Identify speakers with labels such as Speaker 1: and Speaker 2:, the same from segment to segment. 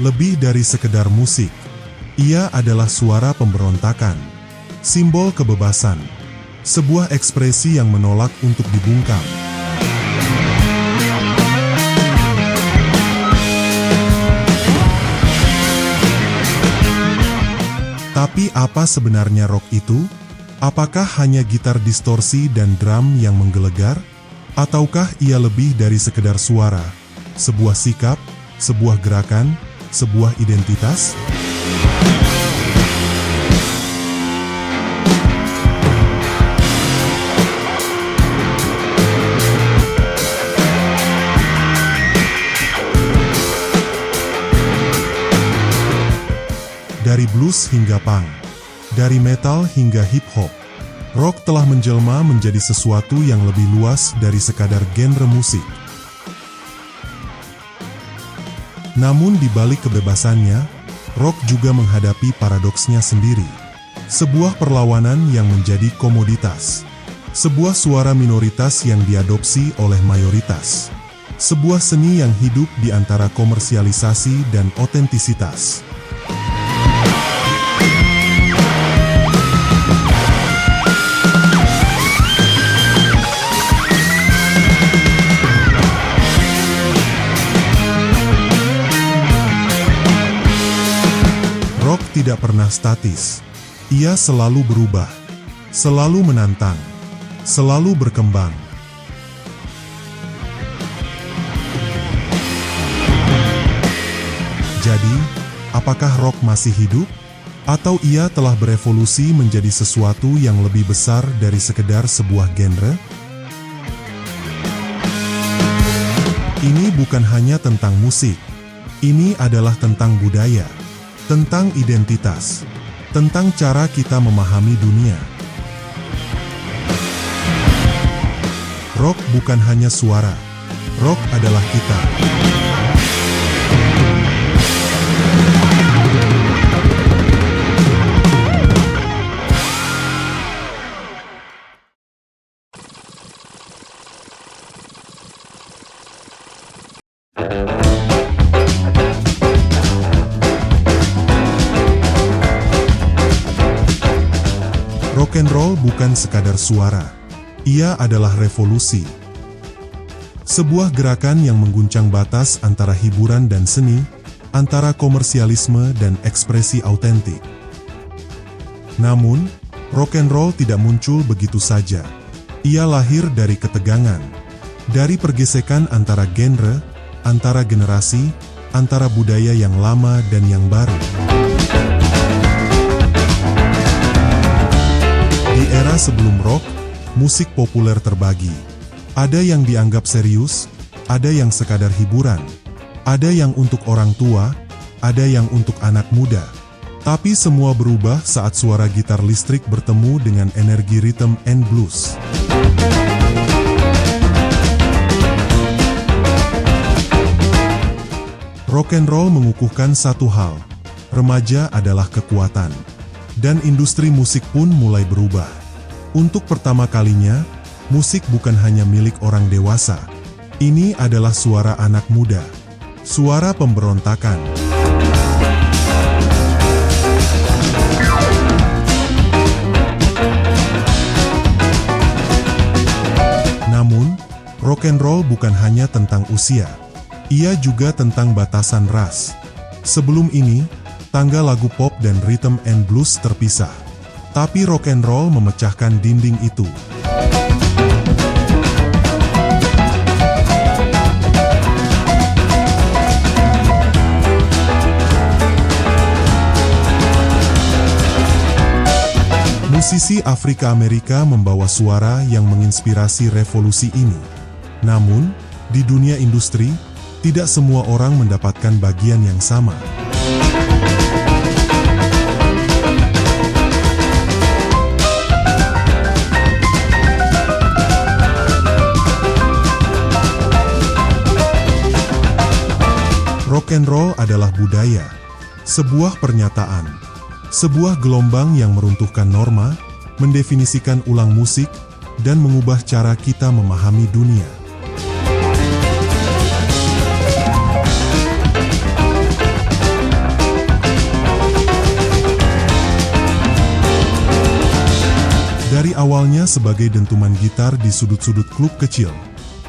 Speaker 1: Lebih dari sekedar musik, ia adalah suara pemberontakan, simbol kebebasan, sebuah ekspresi yang menolak untuk dibungkam. Tapi apa sebenarnya rock itu? Apakah hanya gitar distorsi dan drum yang menggelegar? Ataukah ia lebih dari sekedar suara, sebuah sikap, sebuah gerakan, sebuah identitas? Dari blues hingga punk, dari metal hingga hip-hop, rock telah menjelma menjadi sesuatu yang lebih luas dari sekadar genre musik. Namun di balik kebebasannya, rock juga menghadapi paradoksnya sendiri. Sebuah perlawanan yang menjadi komoditas. Sebuah suara minoritas yang diadopsi oleh mayoritas. Sebuah seni yang hidup di antara komersialisasi dan otentisitas. Rock tidak pernah statis. Ia selalu berubah, selalu menantang, selalu berkembang. Jadi, apakah rock masih hidup? Atau ia telah berevolusi menjadi sesuatu yang lebih besar dari sekedar sebuah genre? Ini bukan hanya tentang musik. Ini adalah tentang budaya. Tentang identitas, tentang cara kita memahami dunia. Rock bukan hanya suara, rock adalah kita. Rock and roll bukan sekadar suara. Ia adalah revolusi. Sebuah gerakan yang mengguncang batas antara hiburan dan seni, antara komersialisme dan ekspresi autentik. Namun, rock and roll tidak muncul begitu saja. Ia lahir dari ketegangan, dari pergesekan antara genre, antara generasi, antara budaya yang lama dan yang baru. Di era sebelum rock, musik populer terbagi. Ada yang dianggap serius, ada yang sekadar hiburan, ada yang untuk orang tua, ada yang untuk anak muda. Tapi semua berubah saat suara gitar listrik bertemu dengan energi rhythm and blues. Rock and roll mengukuhkan satu hal, remaja adalah kekuatan. Dan industri musik pun mulai berubah. Untuk pertama kalinya, musik bukan hanya milik orang dewasa. Ini adalah suara anak muda. Suara pemberontakan. Namun, rock and roll bukan hanya tentang usia. Ia juga tentang batasan ras. Sebelum ini, tangga lagu pop dan rhythm and blues terpisah. Tapi rock and roll memecahkan dinding itu. Musisi Afrika Amerika membawa suara yang menginspirasi revolusi ini. Namun, di dunia industri, tidak semua orang mendapatkan bagian yang sama. Rock and roll adalah budaya, sebuah pernyataan, sebuah gelombang yang meruntuhkan norma, mendefinisikan ulang musik, dan mengubah cara kita memahami dunia. sebagai dentuman gitar di sudut-sudut klub kecil,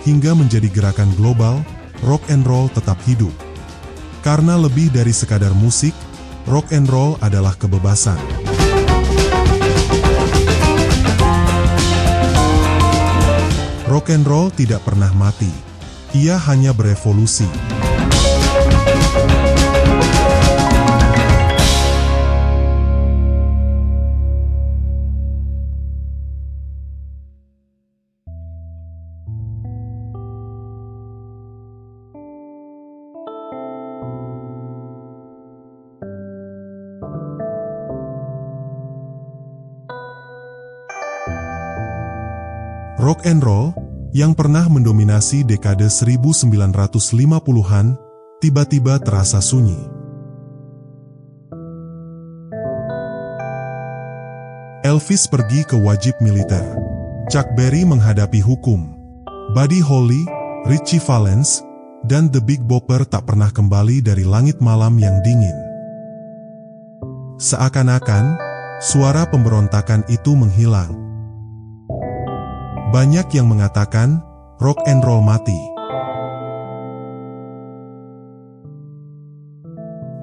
Speaker 1: hingga menjadi gerakan global, rock and roll tetap hidup. Karena lebih dari sekadar musik, rock and roll adalah kebebasan. Rock and roll tidak pernah mati. Ia hanya berevolusi. Rock and roll, yang pernah mendominasi dekade 1950-an, tiba-tiba terasa sunyi. Elvis pergi ke wajib militer. Chuck Berry menghadapi hukum. Buddy Holly, Ritchie Valens, dan The Big Bopper tak pernah kembali dari langit malam yang dingin. Seakan-akan, suara pemberontakan itu menghilang. Banyak yang mengatakan, rock and roll mati.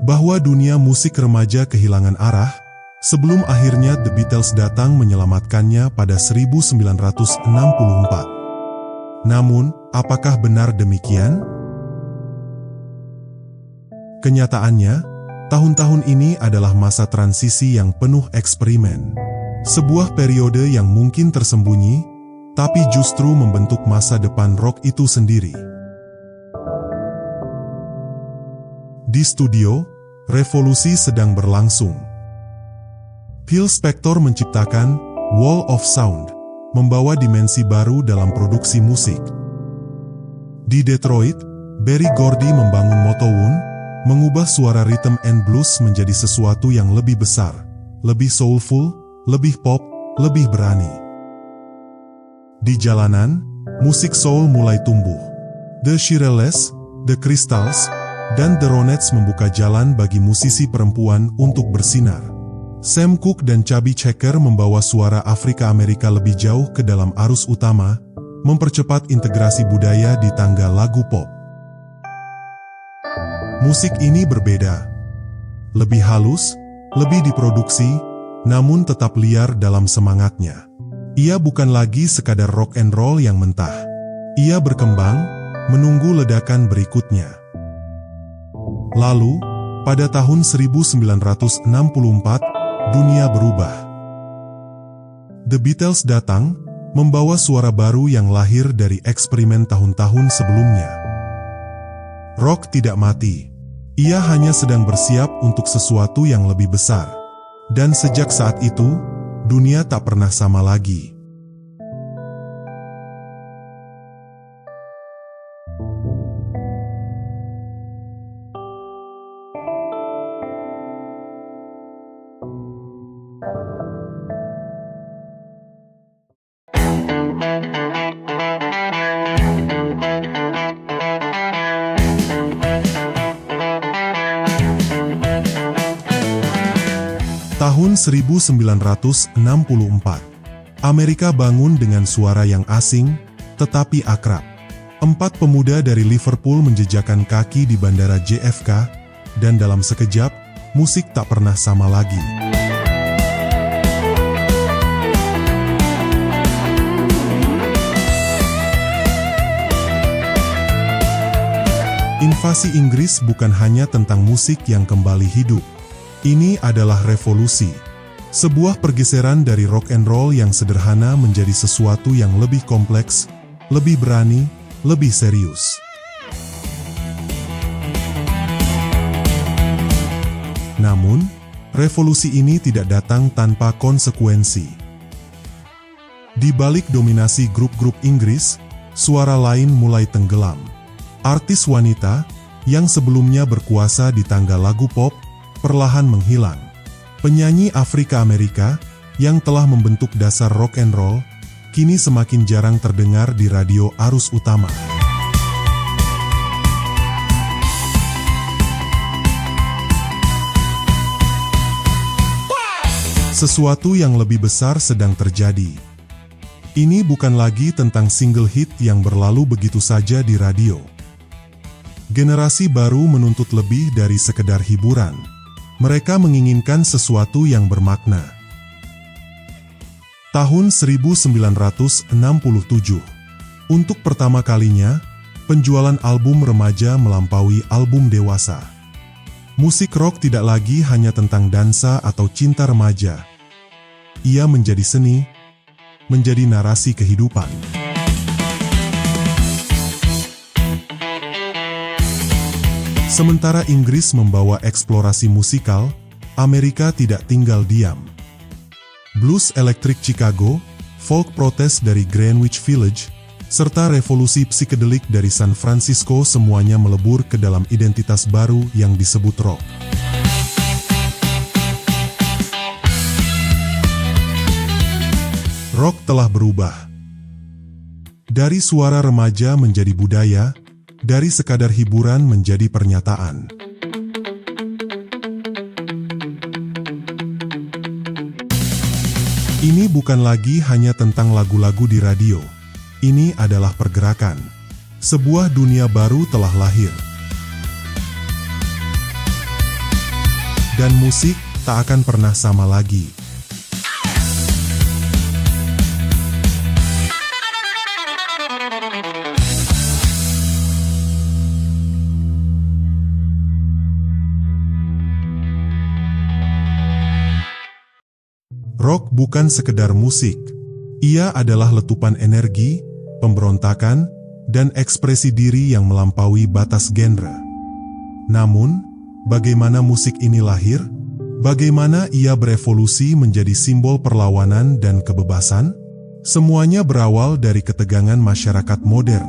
Speaker 1: Bahwa dunia musik remaja kehilangan arah, sebelum akhirnya The Beatles datang menyelamatkannya pada 1964. Namun, apakah benar demikian? Kenyataannya, tahun-tahun ini adalah masa transisi yang penuh eksperimen. Sebuah periode yang mungkin tersembunyi, tapi justru membentuk masa depan rock itu sendiri. Di studio, revolusi sedang berlangsung. Phil Spector menciptakan Wall of Sound, membawa dimensi baru dalam produksi musik. Di Detroit, Berry Gordy membangun Motown, mengubah suara rhythm and blues menjadi sesuatu yang lebih besar, lebih soulful, lebih pop, lebih berani. Di jalanan, musik soul mulai tumbuh. The Shirelles, The Crystals, dan The Ronettes membuka jalan bagi musisi perempuan untuk bersinar. Sam Cooke dan Chubby Checker membawa suara Afrika Amerika lebih jauh ke dalam arus utama, mempercepat integrasi budaya di tangga lagu pop. Musik ini berbeda. Lebih halus, lebih diproduksi, namun tetap liar dalam semangatnya. Ia bukan lagi sekadar rock and roll yang mentah. Ia berkembang, menunggu ledakan berikutnya. Lalu, pada tahun 1964, dunia berubah. The Beatles datang, membawa suara baru yang lahir dari eksperimen tahun-tahun sebelumnya. Rock tidak mati. Ia hanya sedang bersiap untuk sesuatu yang lebih besar. Dan sejak saat itu, dunia tak pernah sama lagi. Tahun 1964, Amerika bangun dengan suara yang asing, tetapi akrab. 4 pemuda dari Liverpool menjejakkan kaki di Bandara JFK, dan dalam sekejap, musik tak pernah sama lagi. Invasi Inggris bukan hanya tentang musik yang kembali hidup. Ini adalah revolusi. Sebuah pergeseran dari rock and roll yang sederhana menjadi sesuatu yang lebih kompleks, lebih berani, lebih serius. Namun, revolusi ini tidak datang tanpa konsekuensi. Di balik dominasi grup-grup Inggris, suara lain mulai tenggelam. Artis wanita, yang sebelumnya berkuasa di tangga lagu pop, perlahan menghilang. Penyanyi Afrika Amerika, yang telah membentuk dasar rock and roll, kini semakin jarang terdengar di radio arus utama. Sesuatu yang lebih besar sedang terjadi. Ini bukan lagi tentang single hit yang berlalu begitu saja di radio. Generasi baru menuntut lebih dari sekedar hiburan. Mereka menginginkan sesuatu yang bermakna. Tahun 1967. Untuk pertama kalinya, penjualan album remaja melampaui album dewasa. Musik rock tidak lagi hanya tentang dansa atau cinta remaja. Ia menjadi seni, menjadi narasi kehidupan. Sementara Inggris membawa eksplorasi musikal, Amerika tidak tinggal diam. Blues elektrik Chicago, folk protes dari Greenwich Village, serta revolusi psikedelik dari San Francisco semuanya melebur ke dalam identitas baru yang disebut rock. Rock telah berubah. Dari suara remaja menjadi budaya, dari sekadar hiburan menjadi pernyataan. Ini bukan lagi hanya tentang lagu-lagu di radio. Ini adalah pergerakan. Sebuah dunia baru telah lahir. Dan musik tak akan pernah sama lagi. Rock bukan sekedar musik. Ia adalah letupan energi, pemberontakan, dan ekspresi diri yang melampaui batas genre. Namun, bagaimana musik ini lahir? Bagaimana ia berevolusi menjadi simbol perlawanan dan kebebasan? Semuanya berawal dari ketegangan masyarakat modern.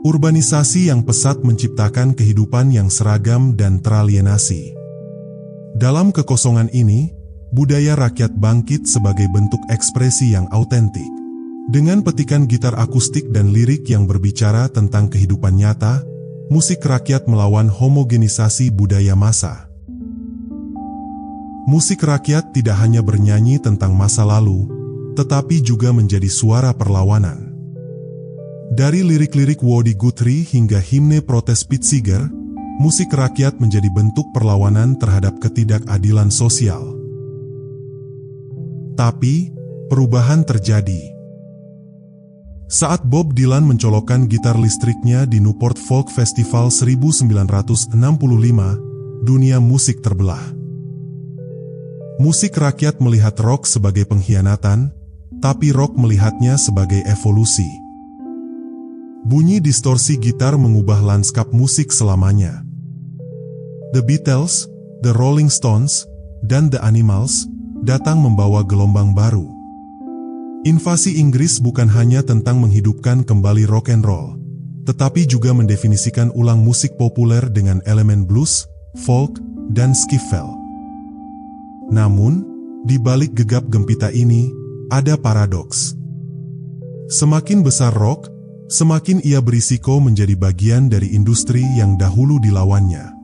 Speaker 1: Urbanisasi yang pesat menciptakan kehidupan yang seragam dan teralienasi. Dalam kekosongan ini, budaya rakyat bangkit sebagai bentuk ekspresi yang autentik. Dengan petikan gitar akustik dan lirik yang berbicara tentang kehidupan nyata, musik rakyat melawan homogenisasi budaya massa. Musik rakyat tidak hanya bernyanyi tentang masa lalu, tetapi juga menjadi suara perlawanan. Dari lirik-lirik Woody Guthrie hingga himne protes Pete Seeger, musik rakyat menjadi bentuk perlawanan terhadap ketidakadilan sosial. Tapi, perubahan terjadi. Saat Bob Dylan mencolokkan gitar listriknya di Newport Folk Festival 1965, dunia musik terbelah. Musik rakyat melihat rock sebagai pengkhianatan, tapi rock melihatnya sebagai evolusi. Bunyi distorsi gitar mengubah lanskap musik selamanya. The Beatles, The Rolling Stones, dan The Animals datang membawa gelombang baru. Invasi Inggris bukan hanya tentang menghidupkan kembali rock and roll, tetapi juga mendefinisikan ulang musik populer dengan elemen blues, folk, dan skiffle. Namun, di balik gegap gempita ini, ada paradoks. Semakin besar rock, semakin ia berisiko menjadi bagian dari industri yang dahulu dilawannya.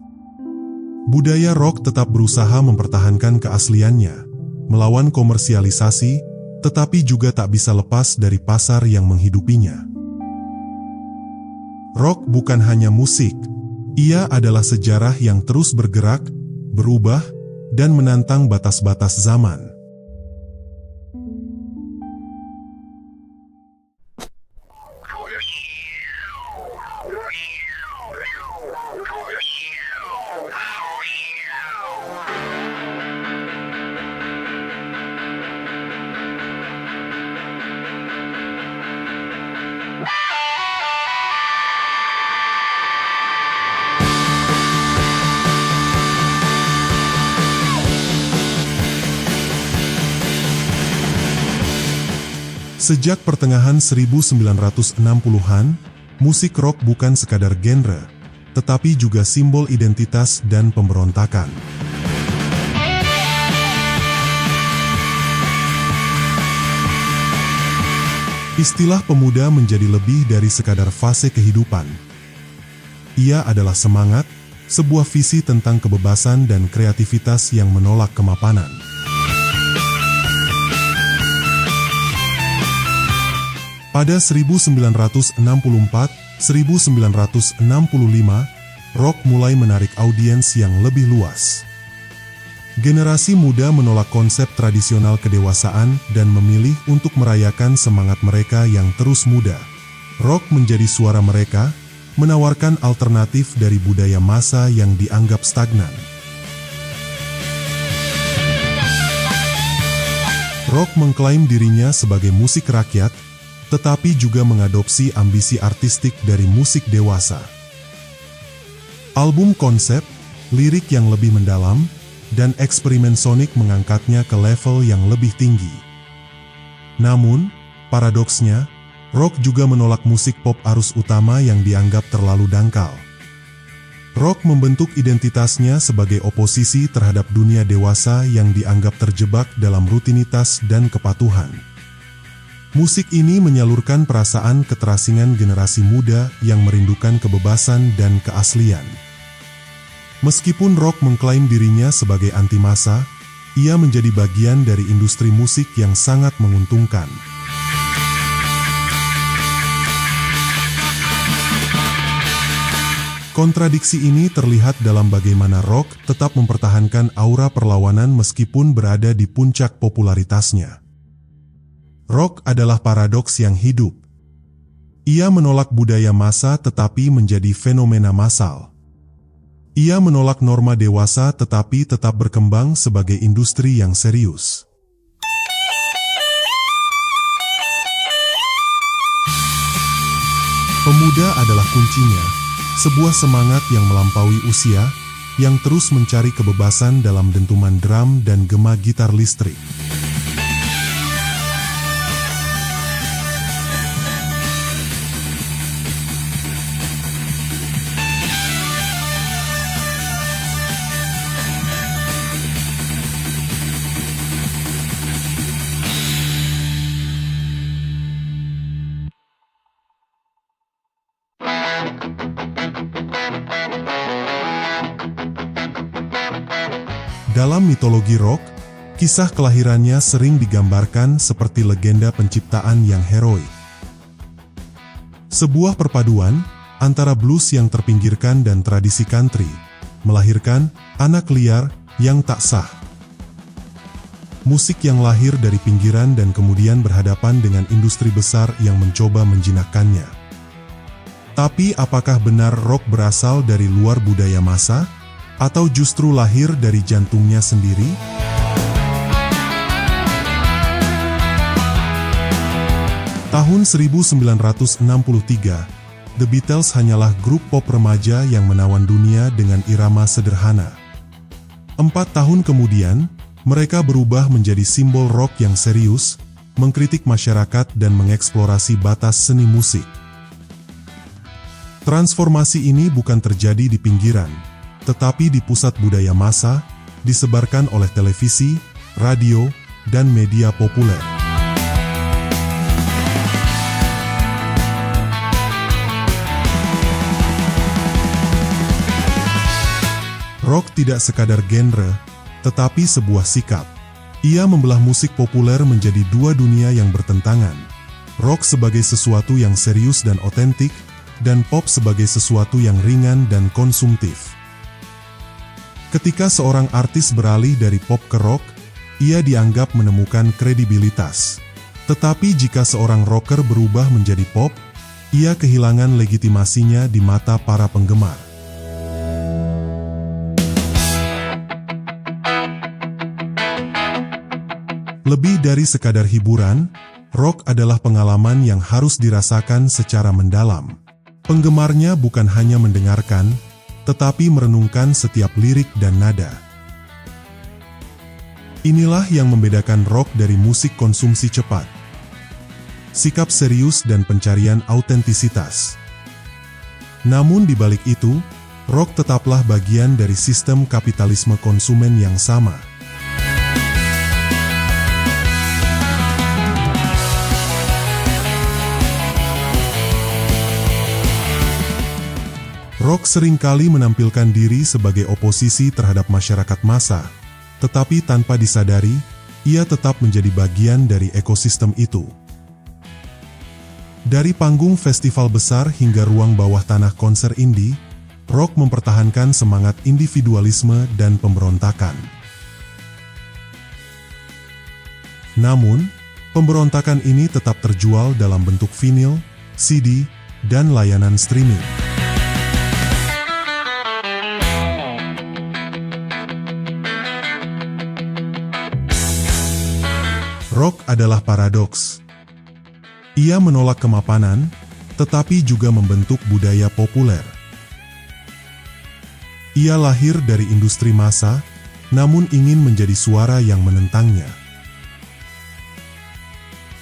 Speaker 1: Budaya rock tetap berusaha mempertahankan keasliannya, melawan komersialisasi, tetapi juga tak bisa lepas dari pasar yang menghidupinya. Rock bukan hanya musik, ia adalah sejarah yang terus bergerak, berubah, dan menantang batas-batas zaman. Sejak pertengahan 1960-an, musik rock bukan sekadar genre, tetapi juga simbol identitas dan pemberontakan. Istilah pemuda menjadi lebih dari sekadar fase kehidupan. Ia adalah semangat, sebuah visi tentang kebebasan dan kreativitas yang menolak kemapanan. Pada 1964-1965, rock mulai menarik audiens yang lebih luas. Generasi muda menolak konsep tradisional kedewasaan dan memilih untuk merayakan semangat mereka yang terus muda. Rock menjadi suara mereka, menawarkan alternatif dari budaya massa yang dianggap stagnan. Rock mengklaim dirinya sebagai musik rakyat, tetapi juga mengadopsi ambisi artistik dari musik dewasa. Album konsep, lirik yang lebih mendalam, dan eksperimen sonik mengangkatnya ke level yang lebih tinggi. Namun, paradoksnya, rock juga menolak musik pop arus utama yang dianggap terlalu dangkal. Rock membentuk identitasnya sebagai oposisi terhadap dunia dewasa yang dianggap terjebak dalam rutinitas dan kepatuhan. Musik ini menyalurkan perasaan keterasingan generasi muda yang merindukan kebebasan dan keaslian. Meskipun rock mengklaim dirinya sebagai anti massa, ia menjadi bagian dari industri musik yang sangat menguntungkan. Kontradiksi ini terlihat dalam bagaimana rock tetap mempertahankan aura perlawanan meskipun berada di puncak popularitasnya. Rock adalah paradoks yang hidup. Ia menolak budaya massa tetapi menjadi fenomena massal. Ia menolak norma dewasa tetapi tetap berkembang sebagai industri yang serius. Pemuda adalah kuncinya, sebuah semangat yang melampaui usia, yang terus mencari kebebasan dalam dentuman drum dan gema gitar listrik. Dalam mitologi rock, kisah kelahirannya sering digambarkan seperti legenda penciptaan yang heroik. Sebuah perpaduan antara blues yang terpinggirkan dan tradisi country, melahirkan anak liar yang tak sah. Musik yang lahir dari pinggiran dan kemudian berhadapan dengan industri besar yang mencoba menjinakkannya. Tapi apakah benar rock berasal dari luar budaya massa? Atau justru lahir dari jantungnya sendiri? Tahun 1963, The Beatles hanyalah grup pop remaja yang menawan dunia dengan irama sederhana. 4 tahun kemudian, mereka berubah menjadi simbol rock yang serius, mengkritik masyarakat dan mengeksplorasi batas seni musik. Transformasi ini bukan terjadi di pinggiran, tetapi di pusat budaya massa, disebarkan oleh televisi, radio, dan media populer. Rock tidak sekadar genre, tetapi sebuah sikap. Ia membelah musik populer menjadi dua dunia yang bertentangan. Rock sebagai sesuatu yang serius dan otentik, dan pop sebagai sesuatu yang ringan dan konsumtif. Ketika seorang artis beralih dari pop ke rock, ia dianggap menemukan kredibilitas. Tetapi jika seorang rocker berubah menjadi pop, ia kehilangan legitimasinya di mata para penggemar. Lebih dari sekadar hiburan, rock adalah pengalaman yang harus dirasakan secara mendalam. Penggemarnya bukan hanya mendengarkan, tetapi merenungkan setiap lirik dan nada. Inilah yang membedakan rock dari musik konsumsi cepat. Sikap serius dan pencarian autentisitas. Namun di balik itu, rock tetaplah bagian dari sistem kapitalisme konsumen yang sama. Rock seringkali menampilkan diri sebagai oposisi terhadap masyarakat massa, tetapi tanpa disadari, ia tetap menjadi bagian dari ekosistem itu. Dari panggung festival besar hingga ruang bawah tanah konser indie, rock mempertahankan semangat individualisme dan pemberontakan. Namun, pemberontakan ini tetap terjual dalam bentuk vinil, CD, dan layanan streaming. Rock adalah paradoks. Ia menolak kemapanan, tetapi juga membentuk budaya populer. Ia lahir dari industri massa, namun ingin menjadi suara yang menentangnya.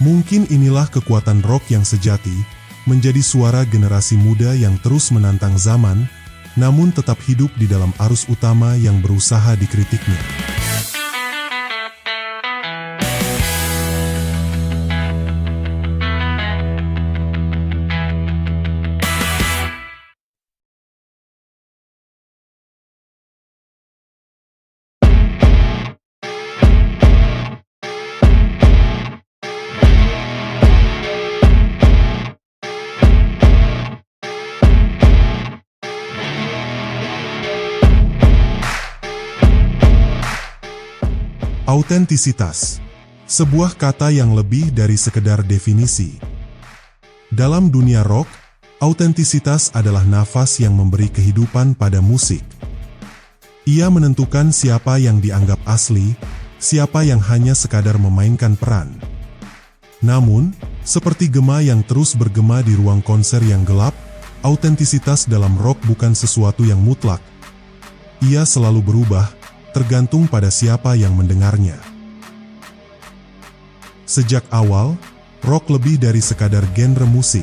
Speaker 1: Mungkin inilah kekuatan rock yang sejati, menjadi suara generasi muda yang terus menantang zaman, namun tetap hidup di dalam arus utama yang berusaha dikritiknya. Autentisitas, sebuah kata yang lebih dari sekedar definisi. Dalam dunia rock, autentisitas adalah nafas yang memberi kehidupan pada musik. Ia menentukan siapa yang dianggap asli, siapa yang hanya sekadar memainkan peran. Namun, seperti gema yang terus bergema di ruang konser yang gelap, autentisitas dalam rock bukan sesuatu yang mutlak. Ia selalu berubah, tergantung pada siapa yang mendengarnya. Sejak awal, rock lebih dari sekadar genre musik.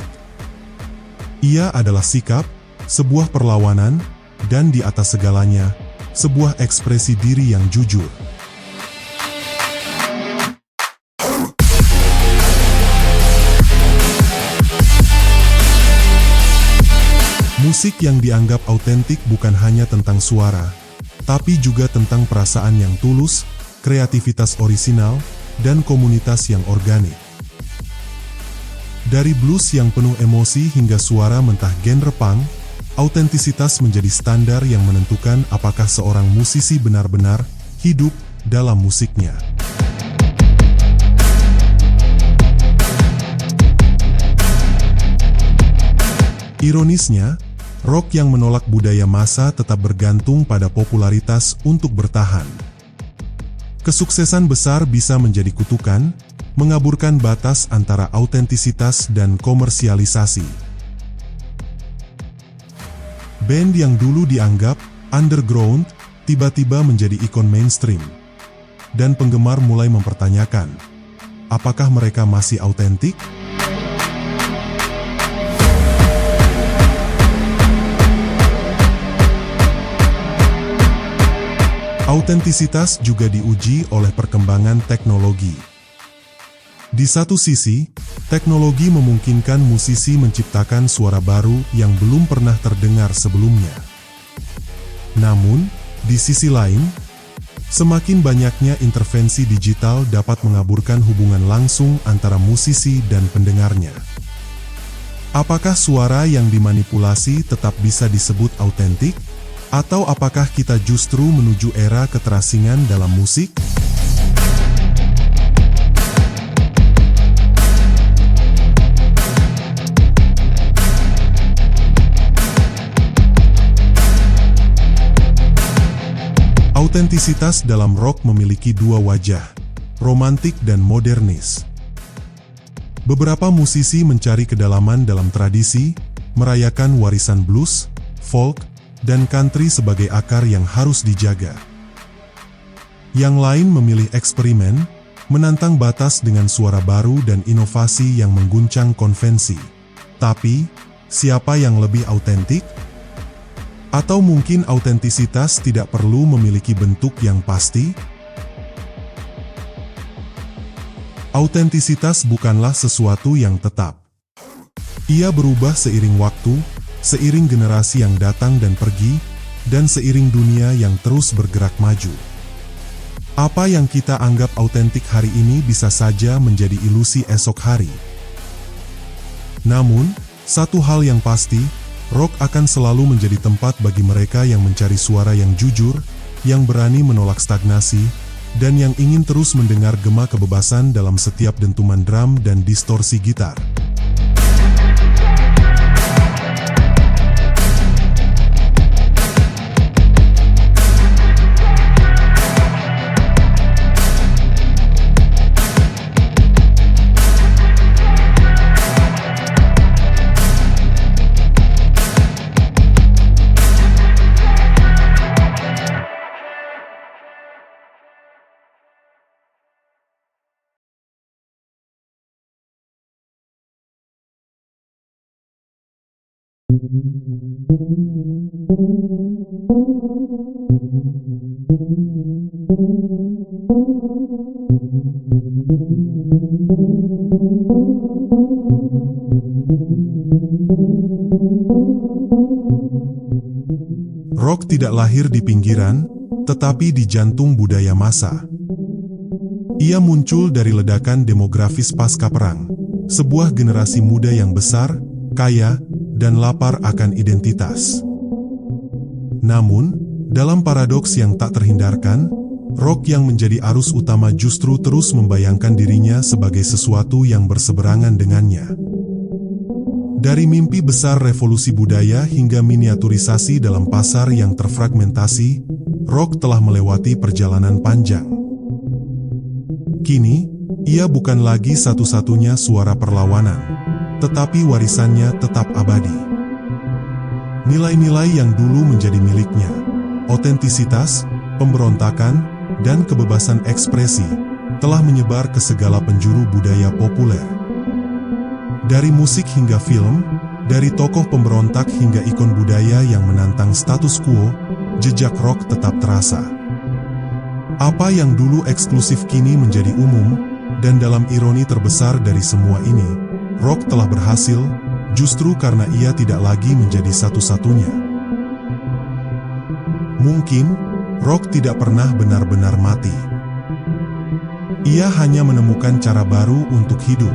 Speaker 1: Ia adalah sikap, sebuah perlawanan, dan di atas segalanya, sebuah ekspresi diri yang jujur. Musik yang dianggap autentik bukan hanya tentang suara, tapi juga tentang perasaan yang tulus, kreativitas orisinal, dan komunitas yang organik. Dari blues yang penuh emosi hingga suara mentah genre punk, autentisitas menjadi standar yang menentukan apakah seorang musisi benar-benar hidup dalam musiknya. Ironisnya, rock yang menolak budaya massa tetap bergantung pada popularitas untuk bertahan. Kesuksesan besar bisa menjadi kutukan, mengaburkan batas antara autentisitas dan komersialisasi. Band yang dulu dianggap underground, tiba-tiba menjadi ikon mainstream. Dan penggemar mulai mempertanyakan, apakah mereka masih autentik? Autentisitas juga diuji oleh perkembangan teknologi. Di satu sisi, teknologi memungkinkan musisi menciptakan suara baru yang belum pernah terdengar sebelumnya. Namun, di sisi lain, semakin banyaknya intervensi digital dapat mengaburkan hubungan langsung antara musisi dan pendengarnya. Apakah suara yang dimanipulasi tetap bisa disebut autentik? Atau apakah kita justru menuju era keterasingan dalam musik? Autentisitas dalam rock memiliki dua wajah, romantik dan modernis. Beberapa musisi mencari kedalaman dalam tradisi, merayakan warisan blues, folk, dan country sebagai akar yang harus dijaga. Yang lain memilih eksperimen, menantang batas dengan suara baru dan inovasi yang mengguncang konvensi. Tapi, siapa yang lebih autentik? Atau mungkin autentisitas tidak perlu memiliki bentuk yang pasti? Autentisitas bukanlah sesuatu yang tetap. Ia berubah seiring waktu, seiring generasi yang datang dan pergi, dan seiring dunia yang terus bergerak maju. Apa yang kita anggap autentik hari ini bisa saja menjadi ilusi esok hari. Namun, satu hal yang pasti, rock akan selalu menjadi tempat bagi mereka yang mencari suara yang jujur, yang berani menolak stagnasi, dan yang ingin terus mendengar gema kebebasan dalam setiap dentuman drum dan distorsi gitar. Rock tidak lahir di pinggiran, tetapi di jantung budaya massa. Ia muncul dari ledakan demografis pasca perang, sebuah generasi muda yang besar, kaya, dan lapar akan identitas. Namun, dalam paradoks yang tak terhindarkan, rock yang menjadi arus utama justru terus membayangkan dirinya sebagai sesuatu yang berseberangan dengannya. Dari mimpi besar revolusi budaya hingga miniaturisasi dalam pasar yang terfragmentasi, rock telah melewati perjalanan panjang. Kini, ia bukan lagi satu-satunya suara perlawanan, tetapi warisannya tetap abadi. Nilai-nilai yang dulu menjadi miliknya, otentisitas, pemberontakan, dan kebebasan ekspresi, telah menyebar ke segala penjuru budaya populer. Dari musik hingga film, dari tokoh pemberontak hingga ikon budaya yang menantang status quo, jejak rock tetap terasa. Apa yang dulu eksklusif kini menjadi umum, dan dalam ironi terbesar dari semua ini, rock telah berhasil, justru karena ia tidak lagi menjadi satu-satunya. Mungkin, rock tidak pernah benar-benar mati. Ia hanya menemukan cara baru untuk hidup.